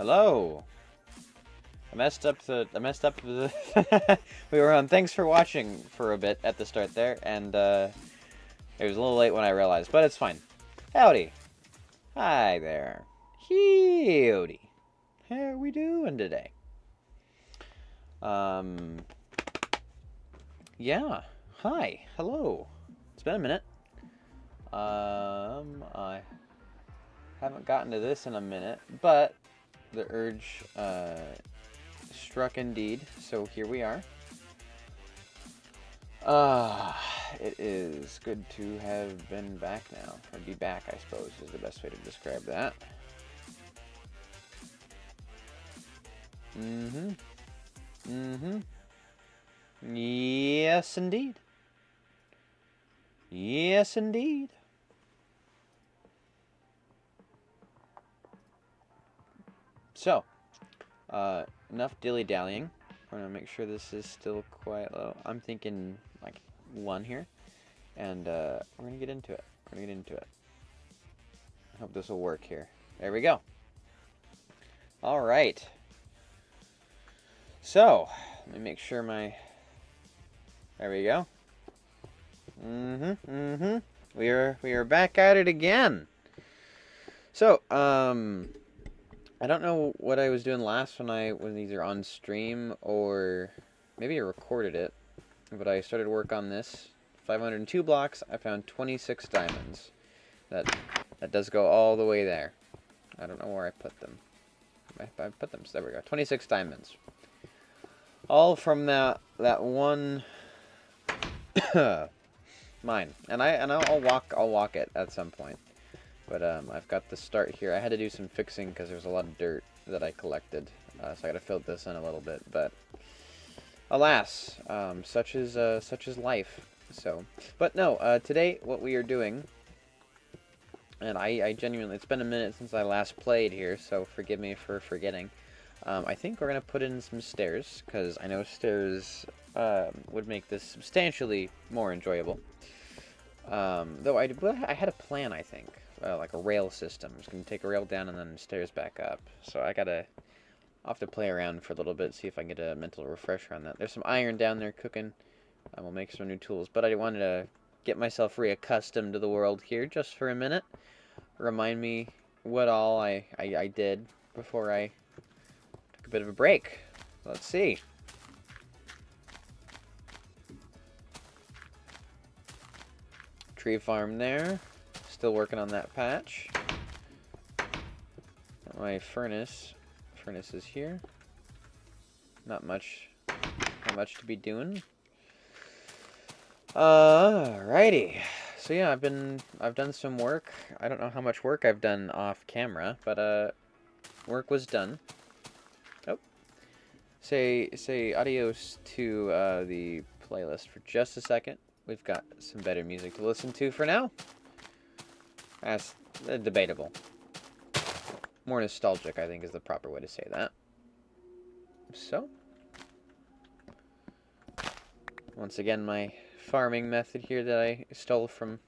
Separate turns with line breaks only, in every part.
Hello. I messed up the we were on thanks for watching for a bit at the start there, and it was a little late when I realized, but it's fine. Howdy. Hi there. Howdy. How are we doing today? Yeah. Hi. Hello. It's been a minute. I haven't gotten to this in a minute, but the urge struck indeed, so here we are. It is good to have been back now. Or be back, I suppose, is the best way to describe that. Yes, indeed. Yes, indeed. So, enough dilly-dallying. We're gonna make sure this is still quite low. I'm thinking like 1 here, and we're gonna get into it. I hope this will work here. There we go. All right. So, let me make sure my. There we go. We are back at it again. So, I don't know what I was doing last when these are on stream, or maybe I recorded it, but I started work on this. 502 blocks, I found 26 diamonds. That does go all the way there. I don't know where I put them. I put them, so there we go. 26 diamonds. All from that one mine. And I'll walk it at some point. But I've got the start here. I had to do some fixing because there's a lot of dirt that I collected, so I got to fill this in a little bit. But alas, such is life. So, but no. Today, what we are doing, and I genuinely, it's been a minute since I last played here, so forgive me for forgetting. I think we're gonna put in some stairs because I know stairs would make this substantially more enjoyable. Though I had a plan, I think. Like a rail system. I'm just going to take a rail down and then stairs back up. So I'll have to play around for a little bit, see if I can get a mental refresher on that. There's some iron down there cooking. We'll make some new tools. But I wanted to get myself reaccustomed to the world here just for a minute. Remind me what all I did before I took a bit of a break. Let's see. Tree farm there. Still working on that patch. My furnace is here. Not much to be doing. Alrighty. So yeah, I've done some work. I don't know how much work I've done off camera, but work was done. Oh. Say adios to the playlist for just a second. We've got some better music to listen to for now. That's debatable. More nostalgic, I think, is the proper way to say that. So, once again, my farming method here that I stole from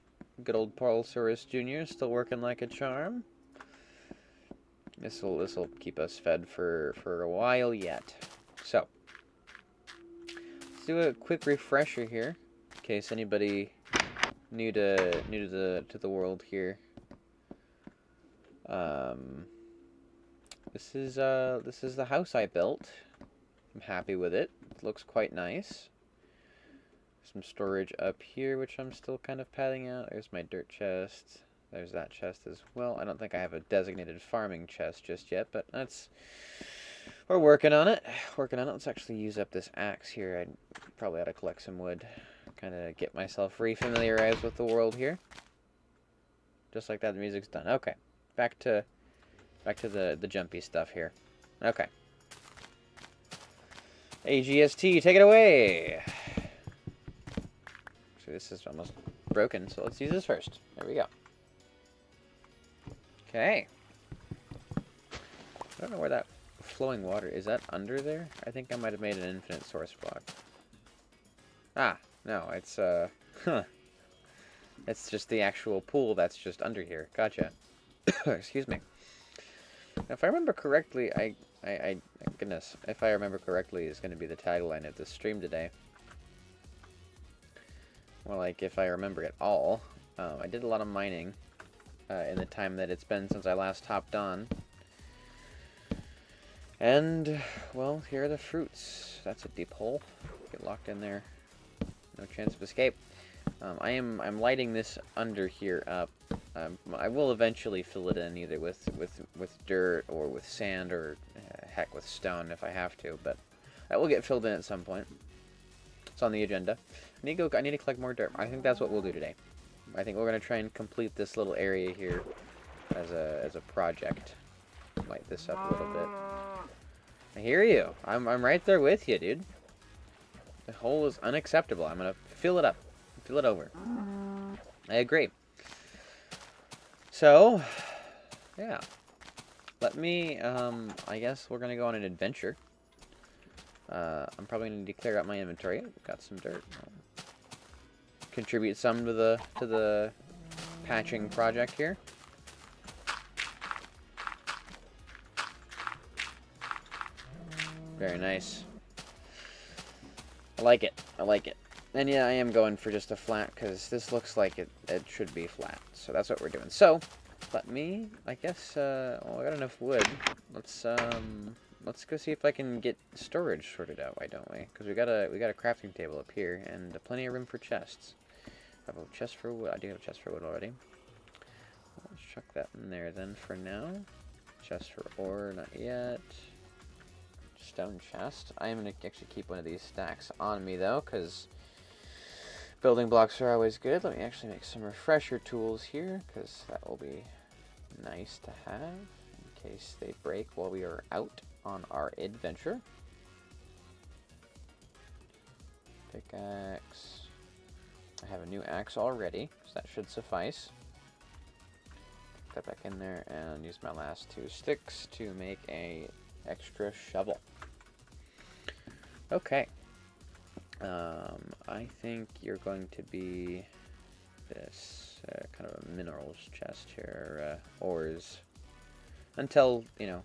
good old Paulsaurus Jr. is still working like a charm. This'll keep us fed for a while yet. So, let's do a quick refresher here, in case anybody new to the world here. This is the house I built. I'm happy with it. It looks quite nice. Some storage up here, which I'm still kind of padding out. There's my dirt chest. There's that chest as well. I don't think I have a designated farming chest just yet, but we're working on it. Let's actually use up this axe here. I probably ought to collect some wood. Kind of get myself refamiliarized with the world here. Just like that, the music's done. Okay, back to the jumpy stuff here. Okay. AGST, take it away. So this is almost broken, so let's use this first. There we go. Okay. I don't know where that flowing water is. That under there? I think I might have made an infinite source block. Ah, no, it's it's just the actual pool that's just under here. Gotcha. Excuse me. If I remember correctly, goodness, if I remember correctly is going to be the tagline of this stream today. Well, like, if I remember it all. I did a lot of mining in the time that it's been since I last hopped on. And, well, here are the fruits. That's a deep hole. Get locked in there. No chance of escape. I'm lighting this under here up. I will eventually fill it in either with dirt or with sand or heck with stone if I have to, but that will get filled in at some point. It's on the agenda. I need to collect more dirt. I think that's what we'll do today. I think we're gonna try and complete this little area here as a project. Light this up a little bit. I hear you. I'm right there with you, dude. The hole is unacceptable. I'm gonna fill it up. Fill it over. I agree. So, yeah. Let me, I guess we're gonna go on an adventure. I'm probably gonna need to clear out my inventory. Got some dirt. Contribute some to the patching project here. Very nice. I like it. I like it. And yeah, I am going for just a flat, because this looks like it should be flat. So that's what we're doing. So, let me, I guess, well, I got enough wood. Let's go see if I can get storage sorted out, why don't we? Because we got a crafting table up here, and plenty of room for chests. I have a chest for wood. I do have a chest for wood already. Let's chuck that in there then for now. Chest for ore, not yet. Stone chest. I am going to actually keep one of these stacks on me, though, because building blocks are always good. Let me actually make some refresher tools here, because that will be nice to have in case they break while we are out on our adventure. Pickaxe. I have a new axe already, so that should suffice. Put that back in there and use my last 2 sticks to make a extra shovel. Okay. I think you're going to be this kind of a minerals chest here, ores, until, you know,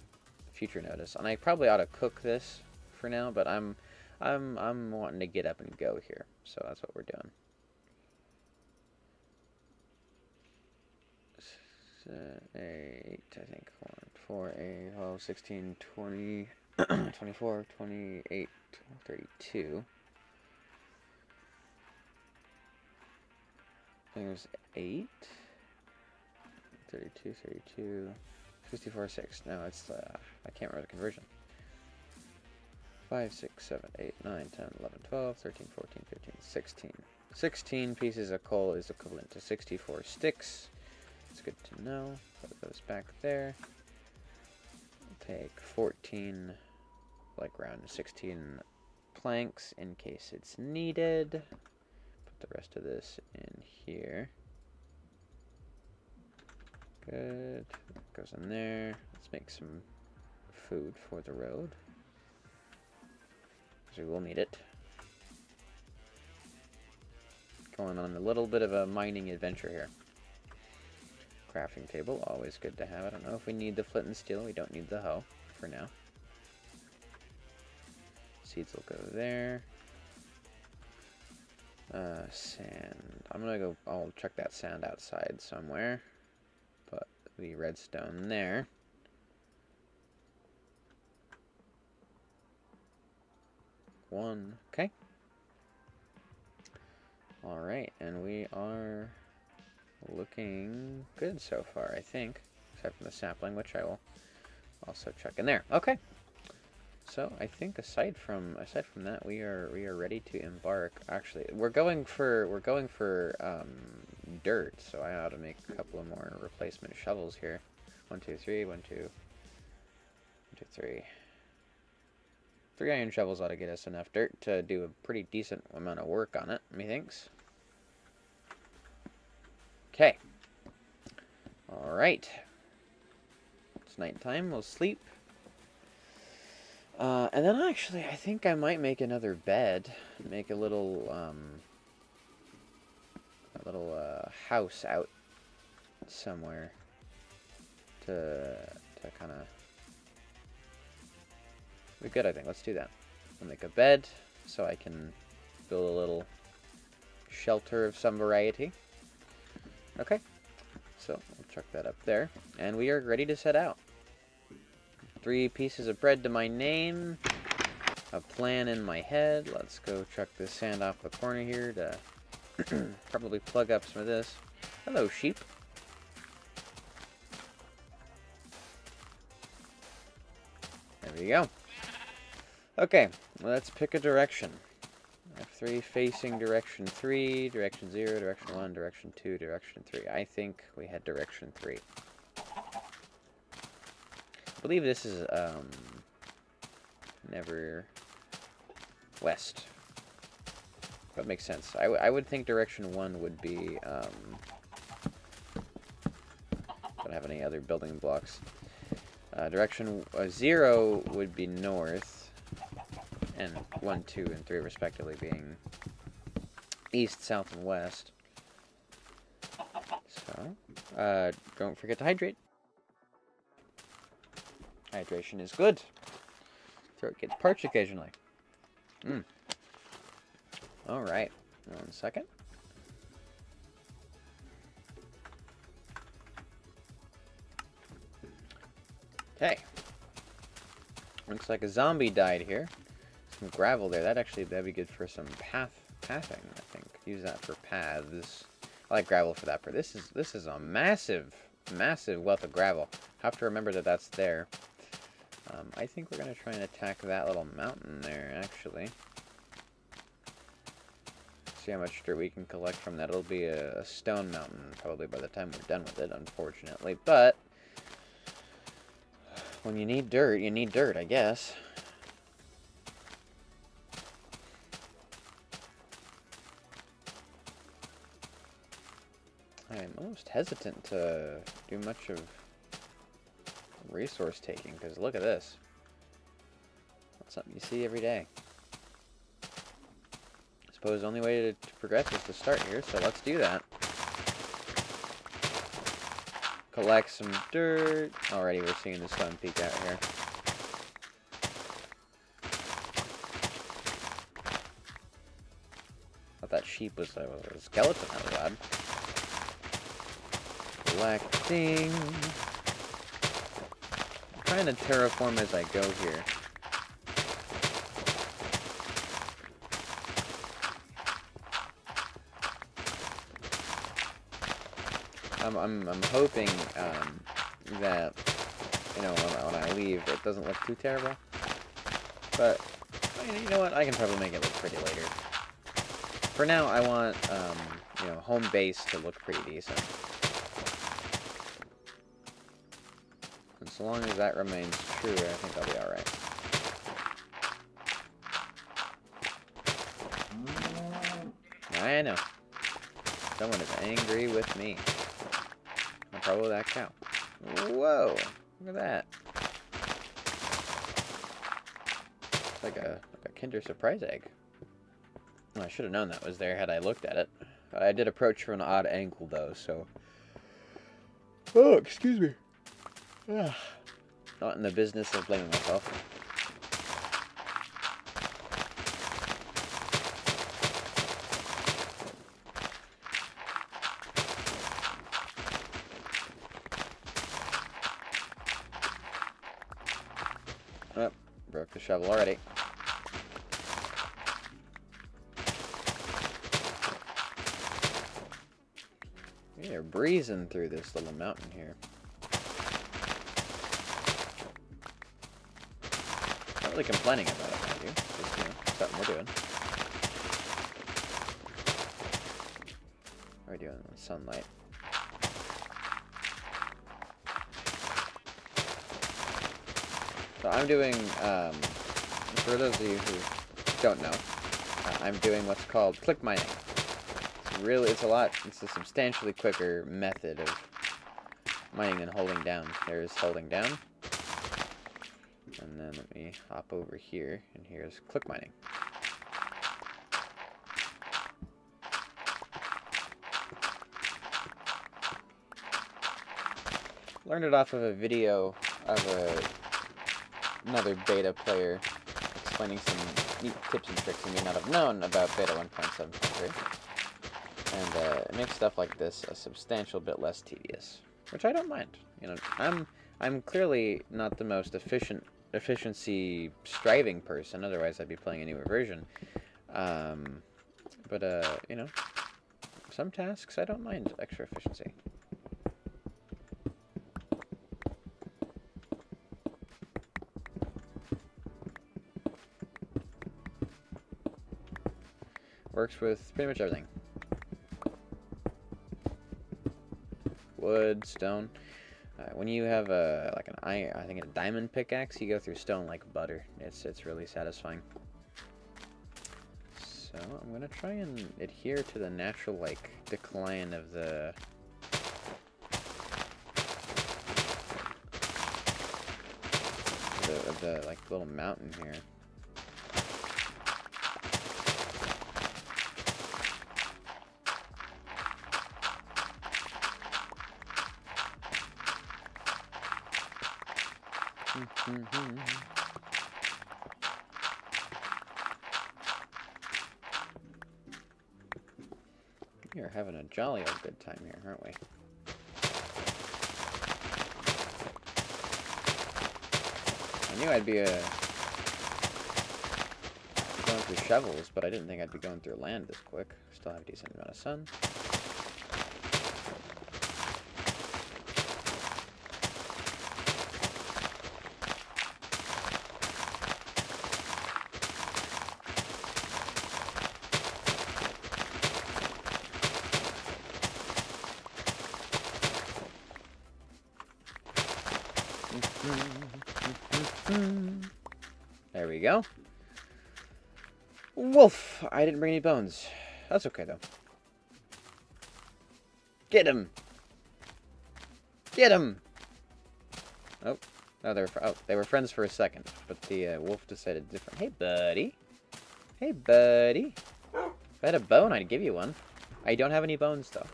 future notice. And I probably ought to cook this for now, but I'm wanting to get up and go here, so that's what we're doing. 8, I think. 1, 4, 8, 12, 16, 20, 24, 28, 32. There's 8, 32, 32, 64, 6. No, it's, I can't remember the conversion. 5, 6, 7, 8, 9, 10, 11, 12, 13, 14, 15, 16. 16 pieces of coal is equivalent to 64 sticks. It's good to know. Put those back there. I'll take 14, like around 16 planks in case it's needed. Put the rest of this in here. Good. Goes in there. Let's make some food for the road, because we will need it. Going on a little bit of a mining adventure here. Crafting table, always good to have. I don't know if we need the flint and steel. We don't need the hoe for now. Seeds will go there. Sand. I'll check that sand outside somewhere. Put the redstone there. One. Okay. Alright, and we are looking good so far, I think. Except for the sapling, which I will also check in there. Okay. So I think aside from that, we are ready to embark. Actually, we're going for dirt, so I ought to make a couple of more replacement shovels here. 1, 2, 3, 1, 2, 1, 2, 3. 3 iron shovels ought to get us enough dirt to do a pretty decent amount of work on it, methinks. Okay. Alright. It's nighttime, we'll sleep. And then actually, I think I might make another bed. Make a little house out somewhere to kind of We're good, I think. Let's do that. I'll make a bed so I can build a little shelter of some variety. Okay. So, I'll chuck that up there. And we are ready to set out. 3 pieces of bread to my name. A plan in my head. Let's go chuck this sand off the corner here to probably plug up some of this. Hello, sheep. There we go. Okay, let's pick a direction. F3 facing direction 3, direction 0, direction 1, direction 2, direction 3. I think we had direction 3. I believe this is, never west. That makes sense. I would think direction 1 would be, don't have any other building blocks. Direction 0 would be north, and 1, 2, and 3 respectively being east, south, and west. So, don't forget to hydrate. Hydration is good. Throat gets parched occasionally. Alright, 1 second. Okay. Looks like a zombie died here. Some gravel there. That'd be good for some pathing, I think. Use that for paths. I like gravel for that. But this is a massive wealth of gravel. Have to remember that that's there. I think we're gonna try and attack that little mountain there, actually. See how much dirt we can collect from that. It'll be a stone mountain probably by the time we're done with it, unfortunately. But when you need dirt, I guess. I'm almost hesitant to do much of resource taking, because look at this. That's something you see every day. I suppose the only way to progress is to start here, so let's do that. Collect some dirt. Already we're seeing the Stone Peak out here. Thought that sheep was a skeleton, that was odd. Collecting. I'm trying to terraform as I go here. I'm hoping that, you know, when I leave, it doesn't look too terrible. But you know what? I can probably make it look pretty later. For now, I want you know, home base to look pretty decent. And so long as that remains true, I think I'll be all right. I know. Someone is angry with me. No problem with that cow. Whoa! Look at that. It's like a Kinder Surprise egg. Well, I should have known that was there had I looked at it. I did approach from an odd angle though, so. Oh, excuse me. Not in the business of blaming myself. Oh, broke the shovel already. We are breezing through this little mountain here. Not really complaining about it, mind you. Just, you know, something we're doing. What are we doing in the sunlight? So I'm doing, for those of you who don't know, I'm doing what's called click mining. It's a substantially quicker method of mining than holding down. There's holding down. And then let me hop over here, and here's click mining. Learned it off of a video of another beta player explaining some neat tips and tricks you may not have known about beta 1.7.3. And it makes stuff like this a substantial bit less tedious, which I don't mind. You know, I'm clearly not the most efficiency striving person. Otherwise, I'd be playing a newer version. But you know, some tasks I don't mind extra efficiency. Works with pretty much everything. Wood, stone. When you have I think a diamond pickaxe, you go through stone like butter. It's really satisfying. So I'm gonna try and adhere to the natural like decline of the like little mountain here. We are having a jolly old good time here, aren't we? I knew I'd be going through shovels, but I didn't think I'd be going through land this quick. Still have a decent amount of sun. There we go. Wolf! I didn't bring any bones. That's okay, though. Get him! Get him! Oh. Oh, they were friends for a second, but the wolf decided different. Hey, buddy. Hey, buddy. If I had a bone, I'd give you one. I don't have any bones, though.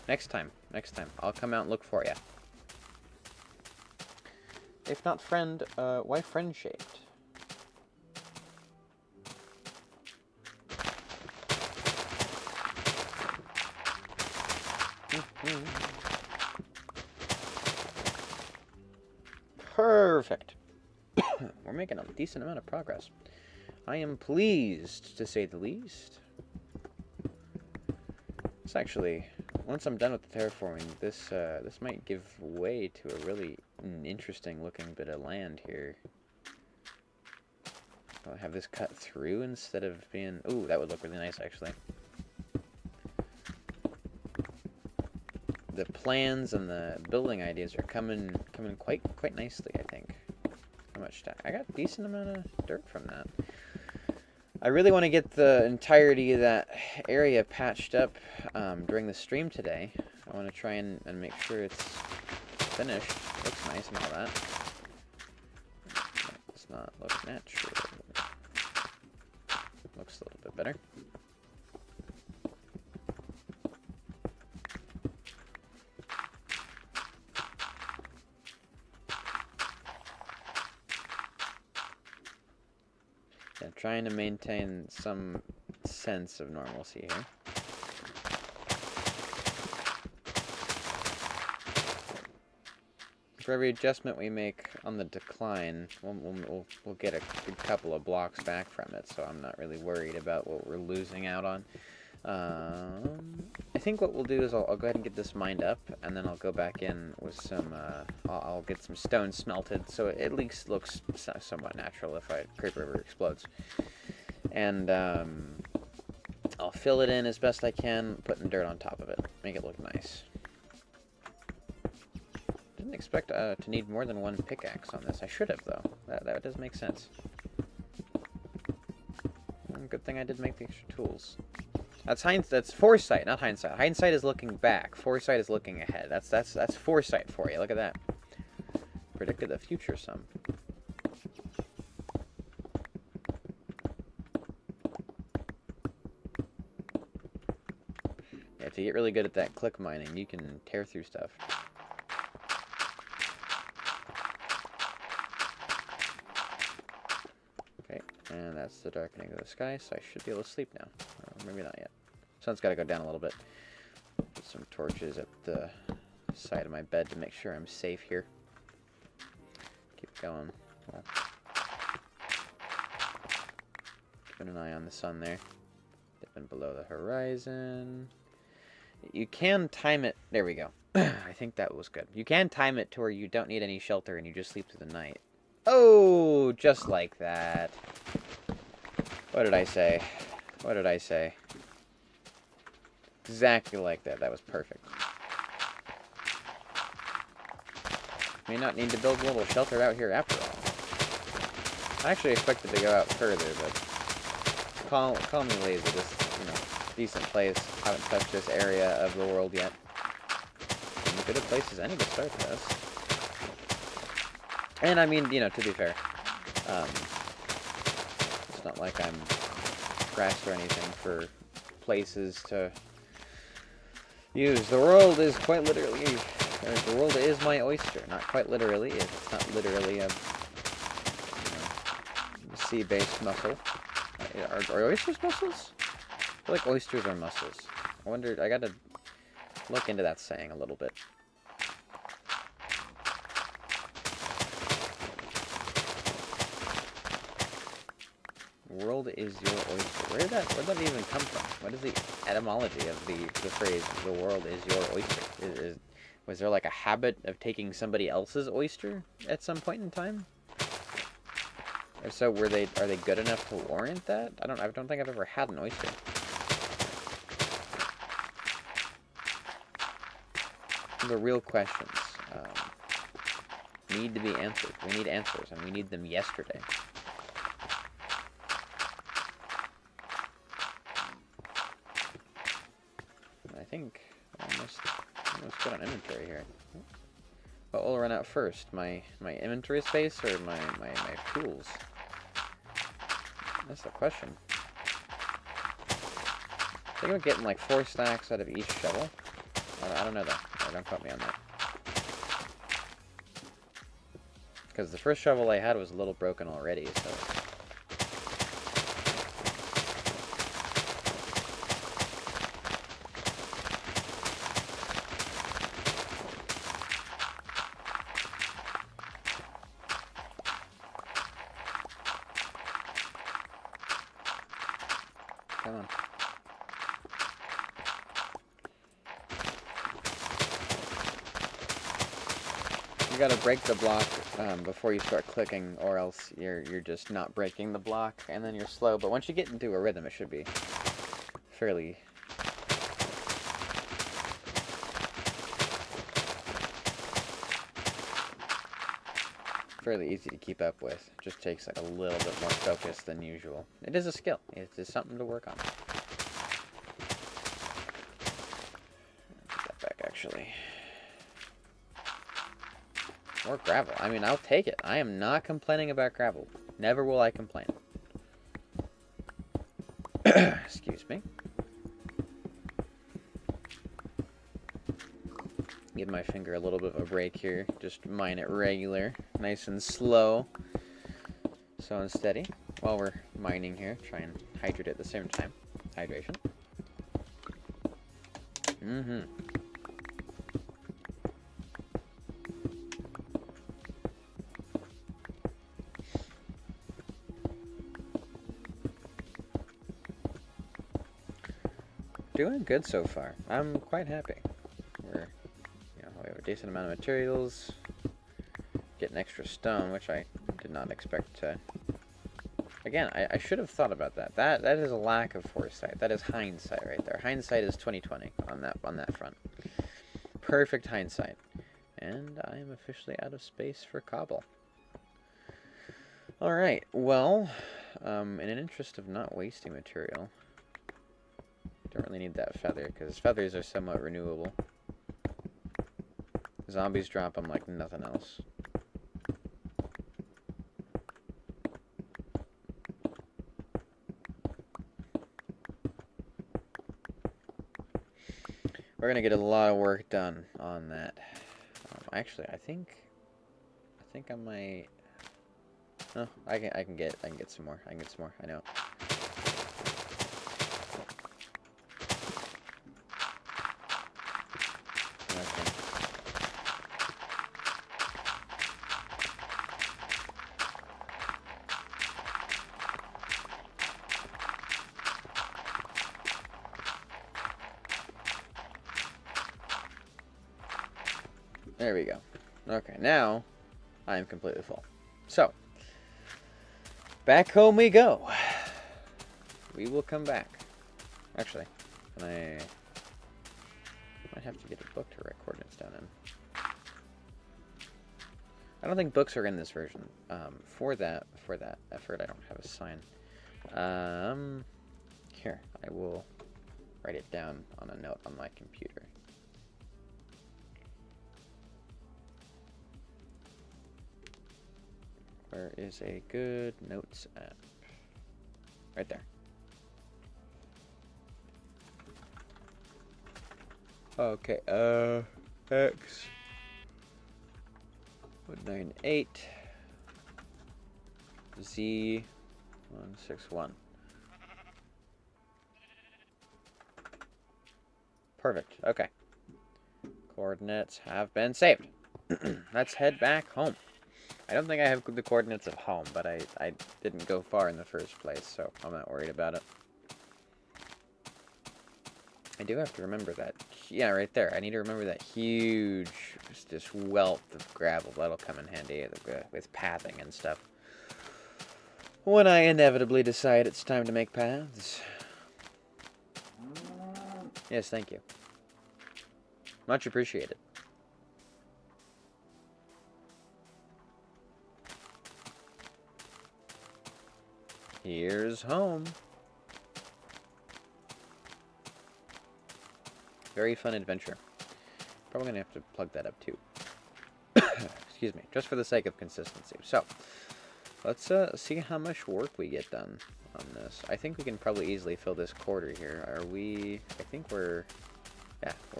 Next time. I'll come out and look for you. If not friend, why friend-shaped? Perfect. We're making a decent amount of progress. I am pleased, to say the least. It's actually, once I'm done with the terraforming, this might give way to a really interesting looking bit of land here. I'll have this cut through instead of being... Ooh, that would look really nice, actually. The plans and the building ideas are coming quite nicely, I think. How much time? I got a decent amount of dirt from that. I really want to get the entirety of that area patched up during the stream today. I want to try and make sure it's finished. Looks nice and all that. Does not look natural. Looks a little bit better. Yeah, trying to maintain some sense of normalcy here. For every adjustment we make on the decline, we'll get a good couple of blocks back from it, so I'm not really worried about what we're losing out on. I think what we'll do is I'll go ahead and get this mined up, and then I'll go back in with some, I'll get some stone smelted, so it at least looks somewhat natural if Creep River explodes. And I'll fill it in as best I can, putting dirt on top of it, make it look nice. Didn't expect to need more than one pickaxe on this. I should have, though. That does make sense. Good thing I did make the extra tools. That's foresight, not hindsight. Hindsight is looking back. Foresight is looking ahead. That's foresight for you. Look at that. Predicted the future some. Yeah, if you get really good at that click mining, you can tear through stuff. That's the darkening of the sky, so I should be able to sleep now. Or maybe not yet. Sun's got to go down a little bit. Put some torches at the side of my bed to make sure I'm safe here. Keep going. Well, keeping an eye on the sun there. Dipping below the horizon. You can time it. There we go. I think that was good. You can time it to where you don't need any shelter and you just sleep through the night. Oh, just like that. What did I say? What did I say? Exactly like that. That was perfect. May not need to build a little shelter out here after all. I actually expected to go out further, but call me lazy. This, decent place. Haven't touched this area of the world yet. And a good a place as any to start this. And I mean, to be fair, it's not like I'm pressed or anything for places to use. The world is quite literally, or the world is my oyster. Not quite literally. It's not literally a sea-based mussel. Are oysters mussels? I feel like oysters are mussels. I wonder, I gotta look into that saying a little bit. World is your oyster. Where did that even come from? What is the etymology of the phrase, the world is your oyster? Was there like a habit of taking somebody else's oyster at some point in time? If so, are they good enough to warrant that? I don't think I've ever had an oyster. The real questions need to be answered. We need answers, and we need them yesterday. I think almost good on inventory here. What will run out first? My inventory space or my tools? That's the question. I think I'm getting like 4 stacks out of each shovel. I don't know though. Don't quote me on that. Because the first shovel I had was a little broken already, so... Come on. You gotta break the block before you start clicking, or else you're just not breaking the block, and then you're slow. But once you get into a rhythm, it should be fairly easy to keep up with. It just takes like a little bit more focus than usual. It is a skill. It is something to work on. Put that back, actually. More gravel. I mean, I'll take it. I am not complaining about gravel. Never will I complain. Excuse me. Give my finger a little bit of a break here. Just mine it regular. Nice and slow. Slow and steady. While we're mining here, try and hydrate at the same time. Hydration. Mm-hmm. Doing good so far. I'm quite happy. We have a decent amount of materials. Getting extra stone, which I did not expect to. Again, I should have thought about that. That is a lack of foresight. That is hindsight right there. Hindsight is 20/20 on that front. Perfect hindsight. And I am officially out of space for cobble. All right. Well, in an interest of not wasting material. Don't really need that feather, because feathers are somewhat renewable. Zombies drop them like nothing else. We're gonna get a lot of work done on that. Actually, I think I might Oh, I can get some more. I can get some more. I know. Okay. There we go. Okay, now I am completely full. So, back home we go. We will come back. Actually, can I might have to get a book to write coordinates down in. I don't think books are in this version. For that effort, I don't have a sign. Here, I will write it down on a note on my computer. Where is a good notes app? Right there. Okay, X 198 Z 161. Perfect. Okay. Coordinates have been saved. Let's head back home. I don't think I have the coordinates of home, but I didn't go far in the first place, so I'm not worried about it. I do have to remember that. Yeah, right there. I need to remember that huge, just wealth of gravel. That'll come in handy with pathing and stuff. When I inevitably decide it's time to make paths. Yes, thank you. Much appreciated. Here's home. Very fun adventure. Probably gonna have to plug that up too. Excuse me, just for the sake of consistency. So, let's see how much work we get done on this. I think we can probably easily fill this quarter here. Are we? I think we're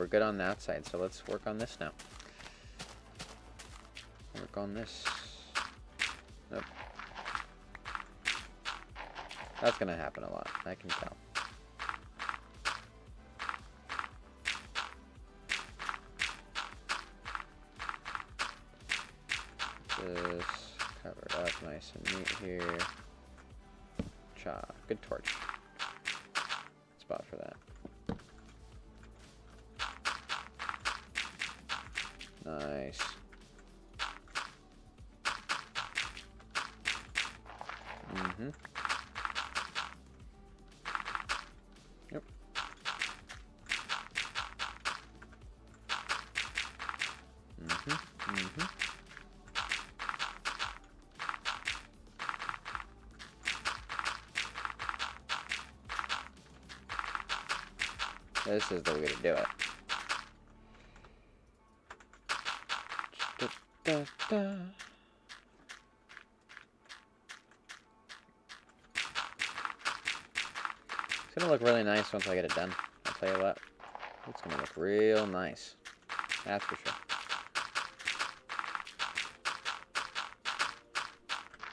good on that side. So let's work on this now. Work on this. Nope. That's gonna happen a lot. I can tell. This covered up nice and neat here. Cha, good torch. Spot for that. Nice. Mm-hmm. Yep. Mm-hmm. Mm-hmm. This is the way to do it. Da, da. It's gonna look really nice once I get it done. I'll tell you what. It's gonna look real nice. That's for sure.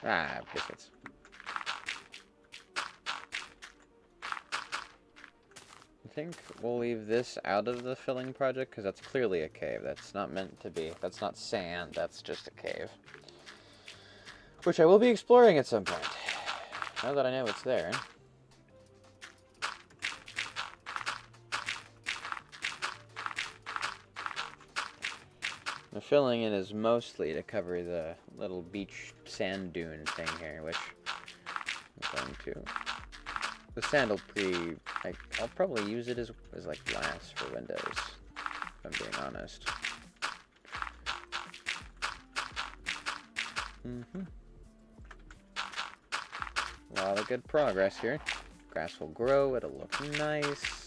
Ah, biscuits. I think we'll leave this out of the filling project because that's clearly a cave. That's not meant to be. That's not sand. That's just a cave. Which I will be exploring at some point. Now that I know it's there. The filling it is mostly to cover the little beach sand dune thing here, which I'm going to... The sand will I'll probably use it as like glass for windows, if I'm being honest. A lot of good progress here. Grass will grow, it'll look nice.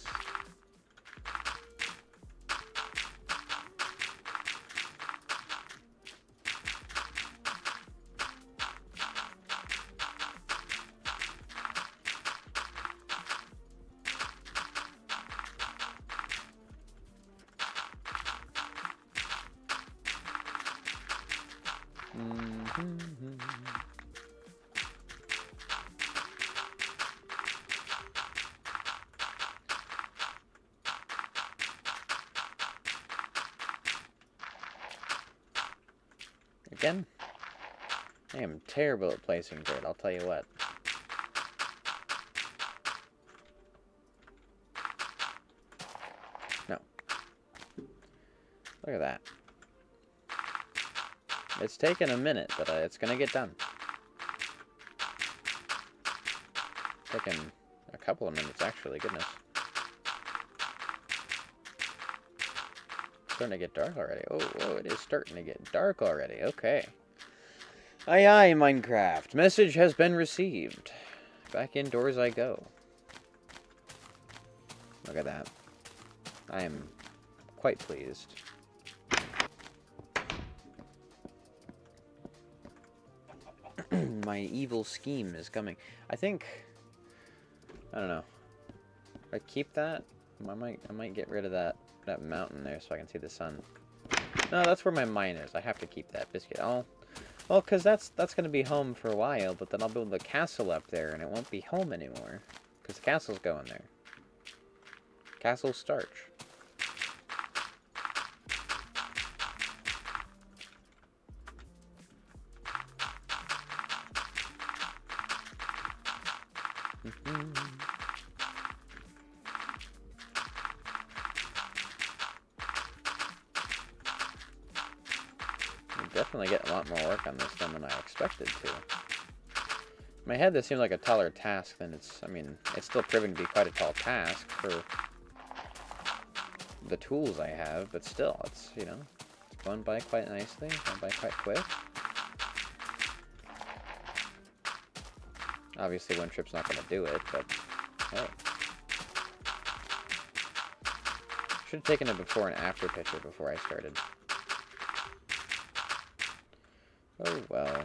Again? I am terrible at placing dirt, I'll tell you what. No. Look at that. It's taken a minute, but it's gonna get done. Taken a couple of minutes, actually, goodness. Starting to get dark already. Oh, whoa, it is starting to get dark already. Okay. Aye, aye, Minecraft. Message has been received. Back indoors I go. Look at that. I am quite pleased. My evil scheme is coming. I think... I don't know. If I keep that, I might get rid of that mountain there so I can see the sun. No, that's where my mine is. I have to keep that biscuit. Well, because that's going to be home for a while, but then I'll build the castle up there, and it won't be home anymore. Because the castle's going there. Castle starch. Definitely getting a lot more work on this than I expected to. In my head, this seems like a taller task than it's... I mean, it's still proving to be quite a tall task for the tools I have, but still, it's, you know, it's going by quite nicely, going by quite quick. Obviously, one trip's not going to do it, but hey. Should have taken a before and after picture before I started. Oh, well.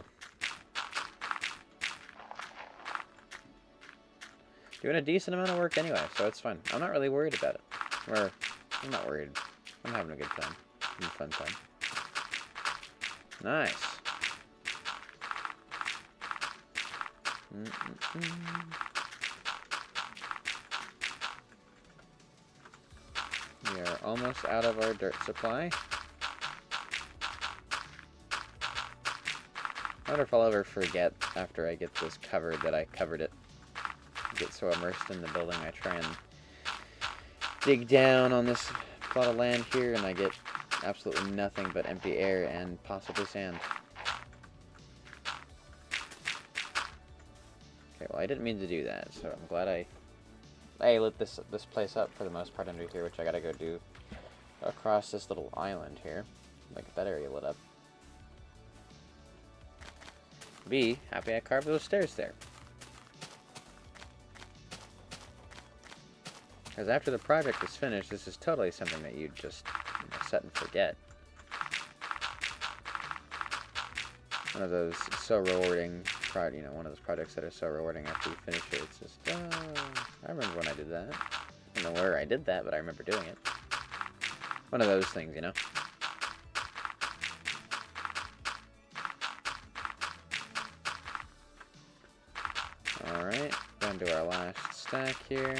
Doing a decent amount of work anyway, so it's fine. I'm not really worried about it. Or, I'm not worried. I'm having a good time. Having a fun time. Nice. We are almost out of our dirt supply. I wonder if I'll ever forget after I get this covered that I covered it. I get so immersed in the building I try and dig down on this plot of land here and I get absolutely nothing but empty air and possibly sand. Okay, well I didn't mean to do that, so I'm glad I lit this place up for the most part under here, which I gotta go do across this little island here. Like that area lit up. Be happy I carved those stairs there. Because after the project is finished, this is totally something that you just set and forget. One of those so rewarding, one of those projects that are so rewarding after you finish it. It's just, I remember when I did that. I don't know where I did that, but I remember doing it. One of those things, you know? Alright, down to our last stack here.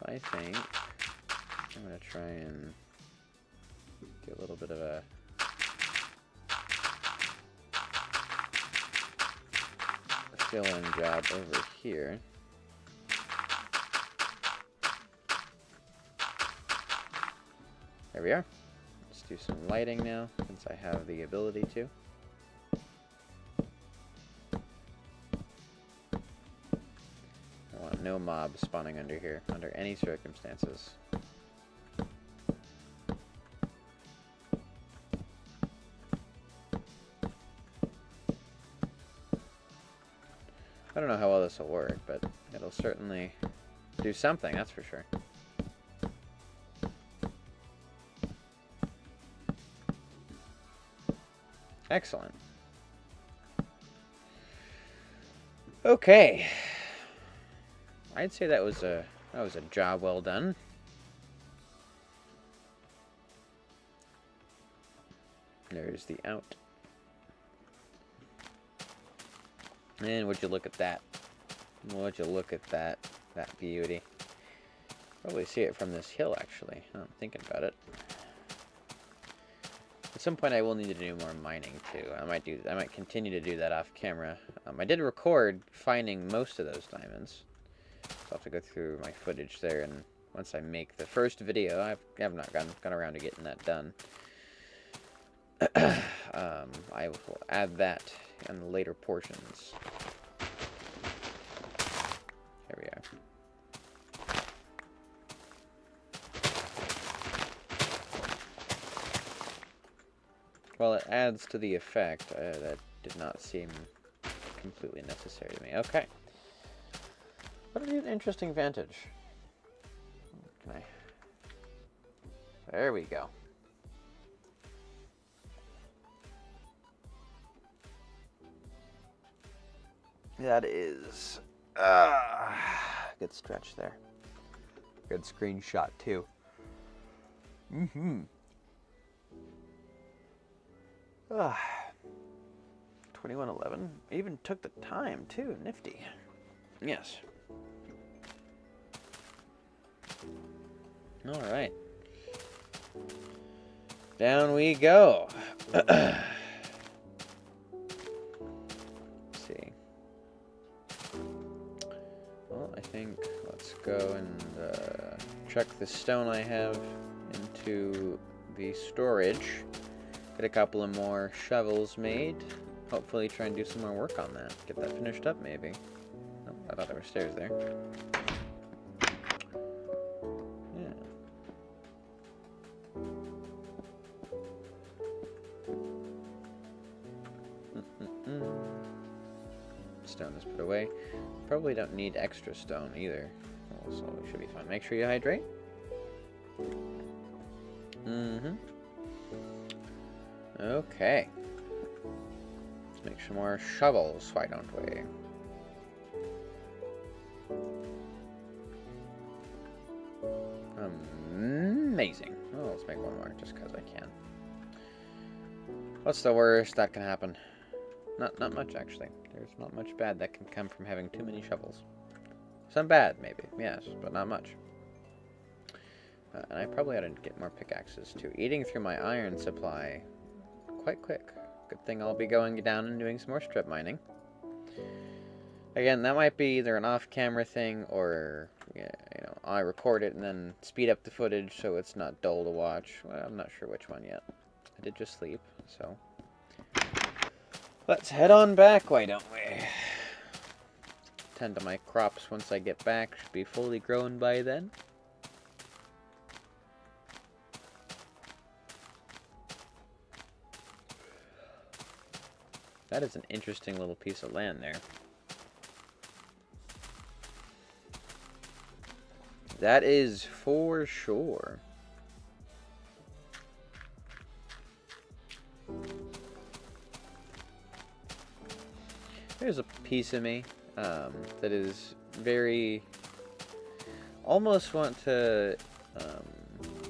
I think I'm going to try and get a little bit of a fill-in job over here. There we are. Let's do some lighting now, since I have the ability to. I want no mobs spawning under here, under any circumstances. I don't know how well this will work, but it'll certainly do something, that's for sure. Excellent. Okay. I'd say that was a job well done. There's the out. And would you look at that? Would you look at that beauty? Probably see it from this hill, actually. I'm thinking about it. At some point I will need to do more mining too. I might continue to do that off camera. I did record finding most of those diamonds. So I'll have to go through my footage there, and once I make the first video, I have not gone around to getting that done. I will add that in the later portions. Here we are. Well, it adds to the effect. That did not seem completely necessary to me. Okay. What an interesting vantage. Can I... There we go. That is... good stretch there. Good screenshot, too. 2111. Even took the time, too. Nifty. Yes. Alright. Down we go. Let's see. Well, I think let's go and chuck the stone I have into the storage. Get a couple of more shovels made. Hopefully try and do some more work on that. Get that finished up, maybe. Oh, I thought there were stairs there. Yeah. Stone is put away. Probably don't need extra stone either. So we should be fine. Make sure you hydrate. Okay. Let's make some more shovels, why don't we? Amazing. Oh, let's make one more, just because I can. What's the worst that can happen? Not much, actually. There's not much bad that can come from having too many shovels. Some bad, maybe, yes, but not much. And I probably ought to get more pickaxes, too. Eating through my iron supply quite quick. Good thing I'll be going down and doing some more strip mining. Again, that might be either an off-camera thing, or, yeah, you know, I record it and then speed up the footage so it's not dull to watch. Well, I'm not sure which one yet. I did just sleep, so... Let's head on back, why don't we? Tend to my crops once I get back. Should be fully grown by then. That is an interesting little piece of land there. That is for sure. There's a piece of me that is very... almost want to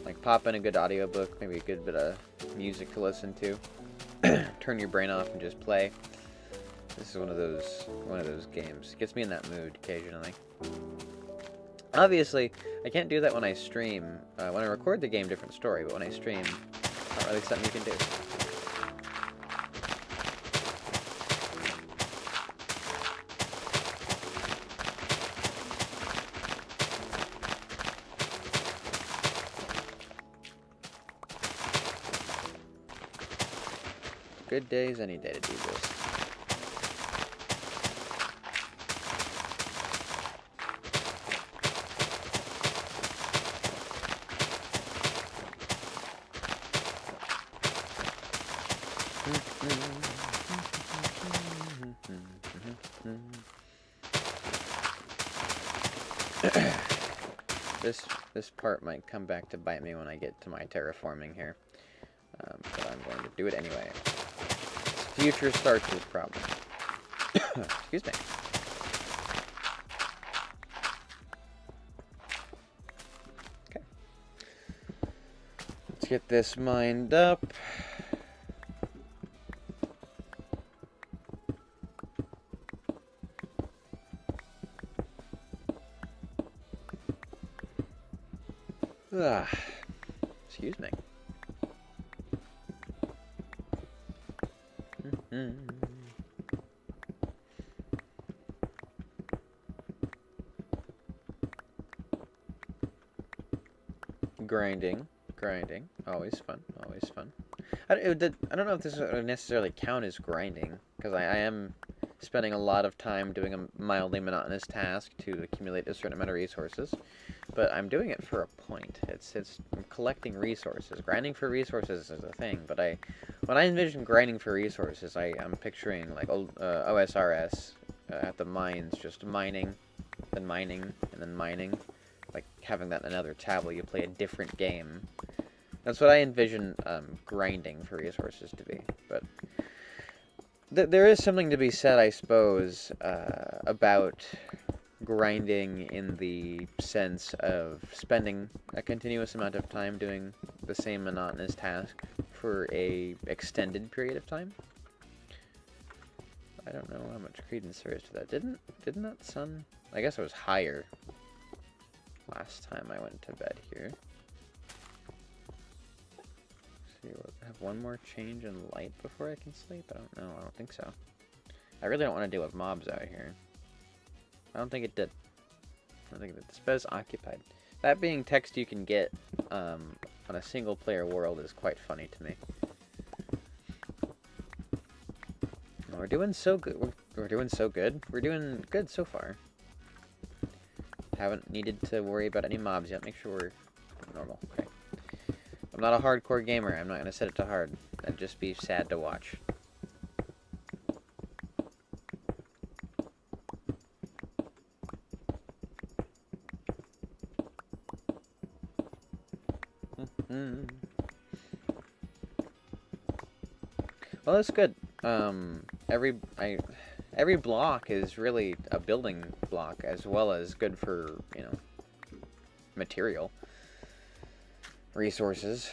like pop in a good audiobook, maybe a good bit of music to listen to. Turn your brain off and just play. This is one of those games. It gets me in that mood occasionally. Obviously, I can't do that when I stream. When I record the game, different story, but when I stream, not really something you can do. Good days, any day to do this. This part might come back to bite me when I get to my terraforming here, but I'm going to do it anyway. Future starts with problem. Excuse me. Okay. Let's get this mined up. Excuse me. Grinding, grinding, always fun, always fun. I don't know if this would necessarily count as grinding, because I am spending a lot of time doing a mildly monotonous task to accumulate a certain amount of resources, but I'm doing it for a point. I'm collecting resources. Grinding for resources is a thing, but when I envision grinding for resources, I'm picturing like old OSRS at the mines, just mining, then mining, and then mining. Like having that in another tab where you play a different game. That's what I envision grinding for resources to be. But there is something to be said, I suppose, about grinding in the sense of spending a continuous amount of time doing the same monotonous task for a extended period of time. I don't know how much credence there is to that. Didn't that sun? I guess it was higher last time I went to bed here. See, we'll have one more change in light before I can sleep? I don't know. I don't think so. I really don't want to deal with mobs out here. I don't think it did. I don't think that the spez occupied. That being text you can get on a single player world is quite funny to me. We're doing so good. We're doing so good. We're doing good so far. Haven't needed to worry about any mobs yet. Make sure we're normal. Okay. I'm not a hardcore gamer. I'm not going to set it to hard. That'd just be sad to watch. Well, that's good. Every block is really a building block, as well as good for, you know, material resources.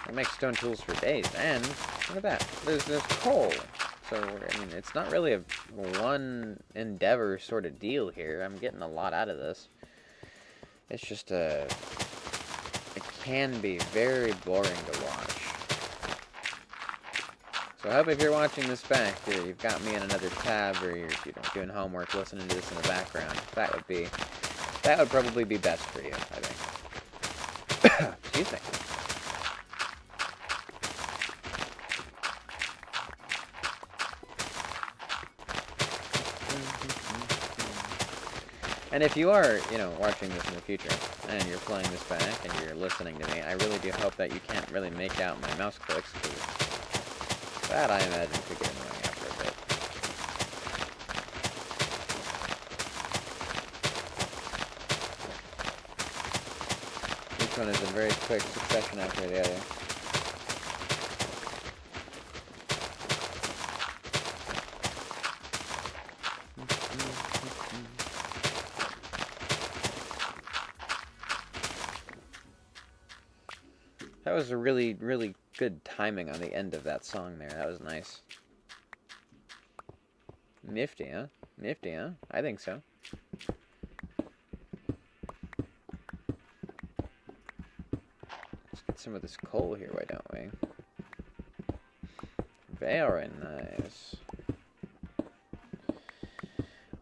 I make stone tools for days, and look at that. There's coal. So, I mean, it's not really a one endeavor sort of deal here. I'm getting a lot out of this. It's just it can be very boring to watch. So I hope if you're watching this back, you've got me in another tab, or you're doing homework, listening to this in the background. That would probably be best for you, I think. Excuse me. And if you are, you know, watching this in the future, and you're playing this back, and you're listening to me, I really do hope that you can't really make out my mouse clicks, because that, I imagine, could get annoying after a bit. Each one is in very quick succession after the other. That was a really, really good timing on the end of that song there. That was nice. Nifty, huh? Nifty, huh? I think so. Let's get some of this coal here, why don't we? Very nice.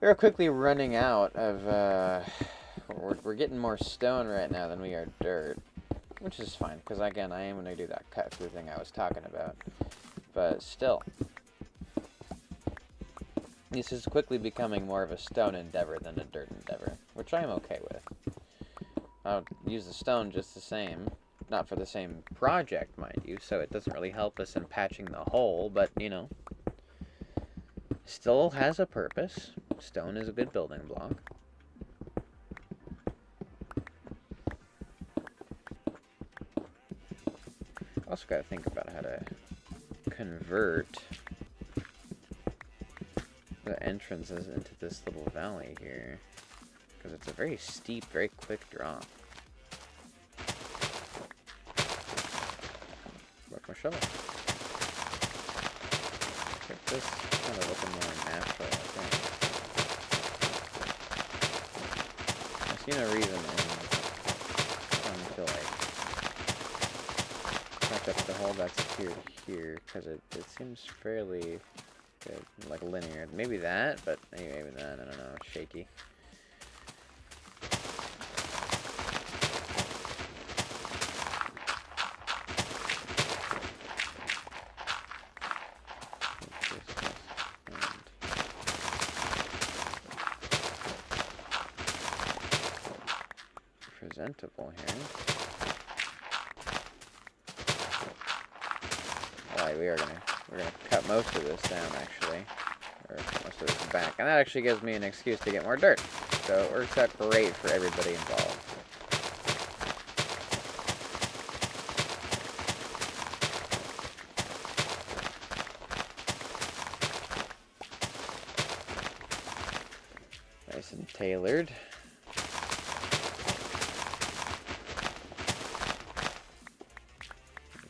We're quickly running out of, we're getting more stone right now than we are dirt. Which is fine, because again, I am going to do that cut through thing I was talking about. But still, this is quickly becoming more of a stone endeavor than a dirt endeavor, which I am okay with. I'll use the stone just the same, not for the same project, mind you, so it doesn't really help us in patching the hole, but, you know, still has a purpose. Stone is a good building block. Also got to think about how to convert the entrances into this little valley here, because it's a very steep, very quick drop. Work my shovel. Get this kind of looking more natural, I think. I see no reason in trying to like up the hole that's here to here, because it seems fairly good, like linear. Maybe that, but maybe that, I don't know, shaky. Presentable here. Alright, we're gonna cut most of this down actually. Or most of this back. And that actually gives me an excuse to get more dirt. So it works out great for everybody involved. Nice and tailored.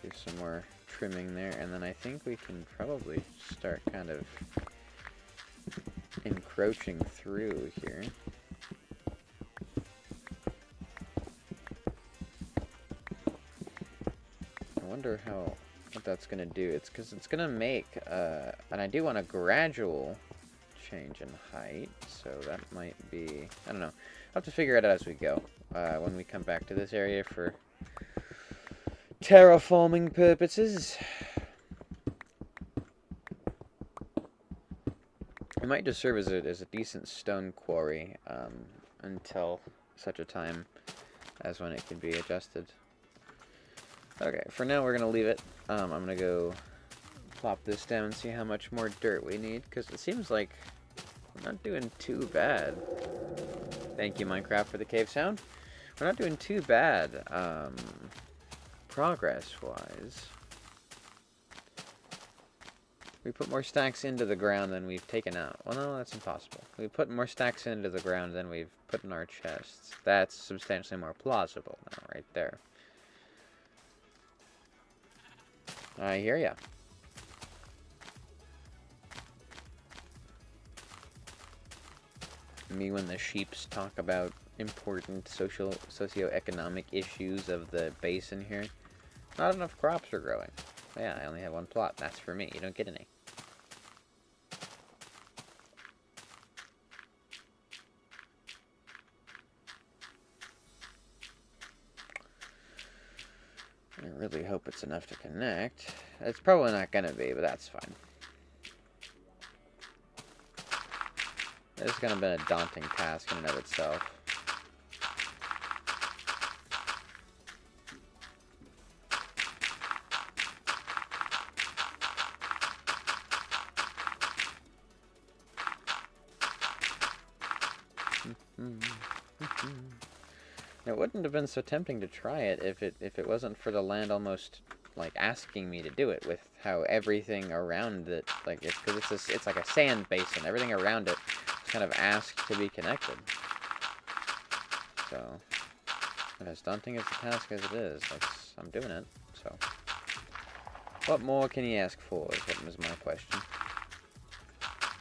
Do some more trimming there, and then I think we can probably start kind of encroaching through here. I wonder what that's gonna do. It's because it's gonna make and I do want a gradual change in height, so that might be, I don't know. I'll have to figure it out as we go. When we come back to this area for terraforming purposes. It might just serve as a decent stone quarry until such a time as when it can be adjusted. Okay, for now we're going to leave it. I'm going to go plop this down and see how much more dirt we need, because it seems like we're not doing too bad. Thank you, Minecraft, for the cave sound. We're not doing too bad progress-wise. We put more stacks into the ground than we've taken out. Well, no, that's impossible. We put more stacks into the ground than we've put in our chests. That's substantially more plausible now, right there. I hear ya. Me when the sheeps talk about important socio-economic issues of the basin here. Not enough crops are growing. Yeah, I only have one plot. That's for me. You don't get any. I really hope it's enough to connect. It's probably not gonna be, but that's fine. It's gonna be a daunting task in and of itself. It wouldn't have been so tempting to try it if it wasn't for the land almost like asking me to do it, with how everything around it, like it's like a sand basin. Everything around it is kind of asked to be connected. So as daunting as the task as it is, I'm doing it. So what more can you ask for? Is my question.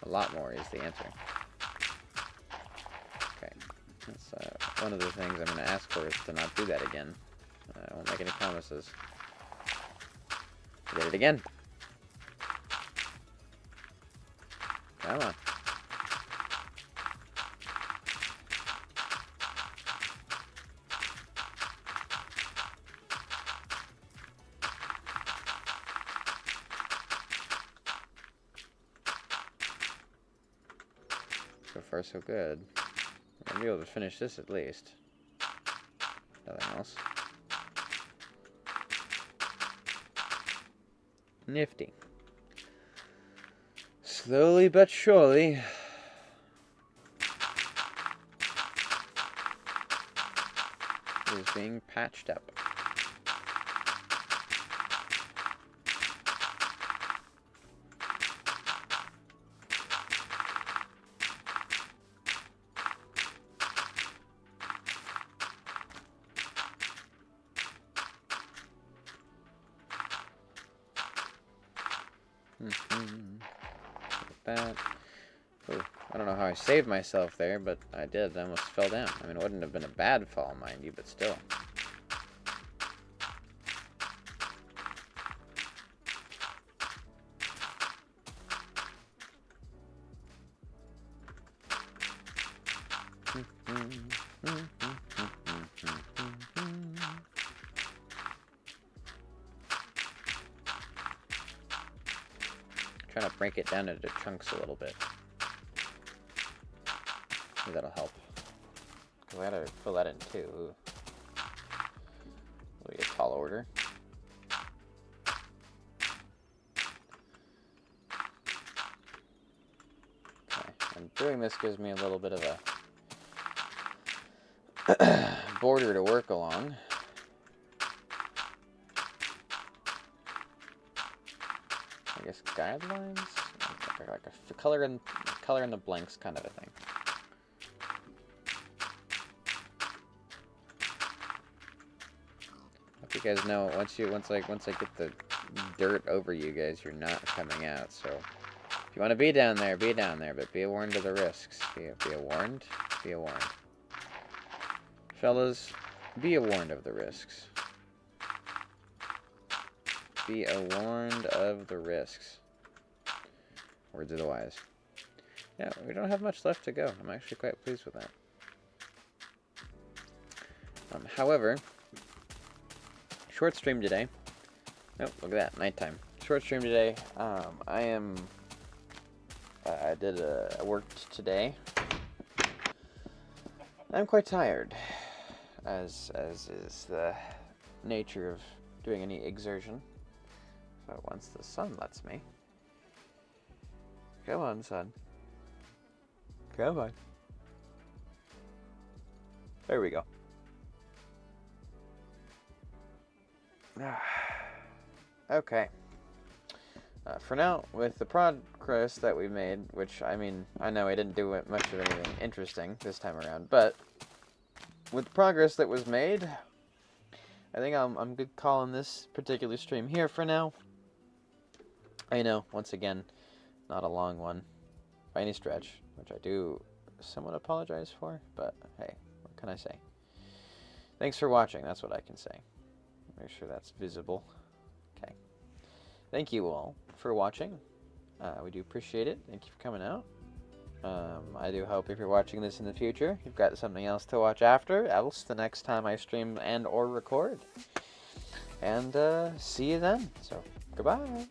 A lot more is the answer. Okay. That's one of the things I'm going to ask for is to not do that again. I won't make any promises. Did it again. Come on. So far, so good. I'll be able to finish this at least. Nothing else. Nifty. Slowly but surely. It is being patched up. That. Ooh, I don't know how I saved myself there, but I did. I almost fell down. I mean, it wouldn't have been a bad fall, mind you, but still. break it down into chunks a little bit. Maybe that'll help. Because I gotta fill that in too. Ooh. It'll be a tall order. Okay, and doing this gives me a little bit of a border to work along. I guess guidelines, like a color in the blanks kind of a thing. Hope you guys know once I get the dirt over you guys, you're not coming out. So if you want to be down there, but be warned of the risks. Be warned. Be warned, fellas. Be warned of the risks. Be warned of the risks. Words of the wise. Yeah, we don't have much left to go. I'm actually quite pleased with that. However, short stream today. Oh, look at that, nighttime. Short stream today. I worked today. I'm quite tired, as is the nature of doing any exertion. But once the sun lets me. Come on, sun. Come on. There we go. Okay. For now, with the progress that we made, which, I mean, I know I didn't do much of anything interesting this time around, but with the progress that was made, I think I'm good calling this particular stream here for now. I know, once again, not a long one by any stretch, which I do somewhat apologize for, but hey, what can I say? Thanks for watching, that's what I can say. Make sure that's visible. Okay. Thank you all for watching. We do appreciate it. Thank you for coming out. I do hope if you're watching this in the future, you've got something else to watch after, else the next time I stream and or record. And see you then. So, goodbye.